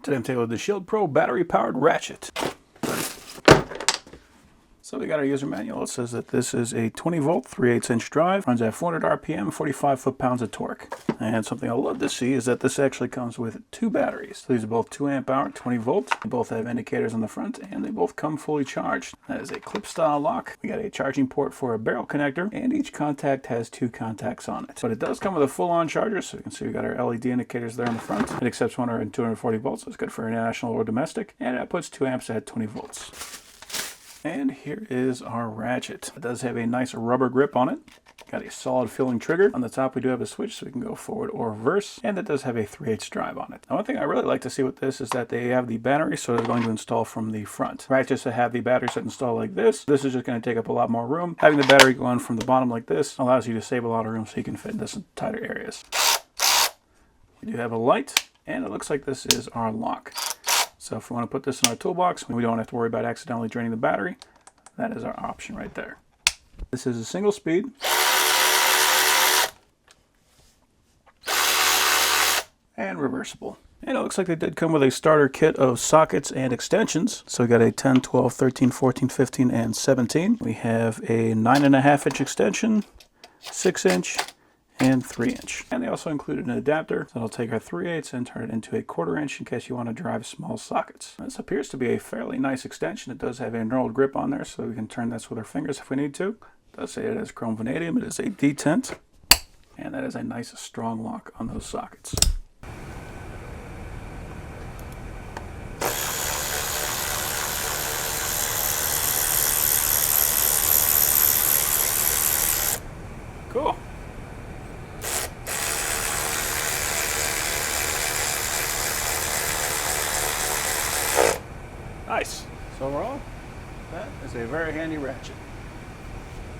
Today I'm tailored the ShieldPro battery-powered Ratchet. So we got our user manual. It says that this is a 20-volt, 3/8" drive, runs at 400 RPM, 45 foot-pounds of torque. And something I love to see is that this actually comes with 2 batteries. So these are both 2 amp hour, 20 volt. They both have indicators on the front, and they both come fully charged. That is a clip-style lock. We got a charging port for a barrel connector, and each contact has 2 contacts on it. But it does come with a full-on charger, so you can see we got our LED indicators there on the front. It accepts 100 and 240 volts, so it's good for international or domestic, and it puts 2 amps at 20 volts. And here is our Ratchet. It does have a nice rubber grip on it. Got a solid filling trigger. On the top we do have a switch so we can go forward or reverse, and it does have a 3/8" drive on it. Now one thing I really like to see with this is that they have the battery, so they're going to install from the front. Ratchets that have the battery set installed like this is just going to take up a lot more room. Having the battery go on from the bottom like this allows you to save a lot of room so you can fit in this tighter areas. We do have a light, and it looks like this is our lock. So if we want to put this in our toolbox, we don't have to worry about accidentally draining the battery. That is our option right there. This is a single speed. And reversible. And it looks like they did come with a starter kit of sockets and extensions. So we got a 10, 12, 13, 14, 15, and 17. We have a 9.5" extension, 6" and 3". And they also included an adapter that'll take our 3/8 and turn it into a 1/4" in case you want to drive small sockets. This appears to be a fairly nice extension. It does have a knurled grip on there, so we can turn this with our fingers if we need to. It does say it has chrome vanadium. It is a detent, and that is a nice strong lock on those sockets. Cool. Nice. So overall, that is a very handy Ratchet.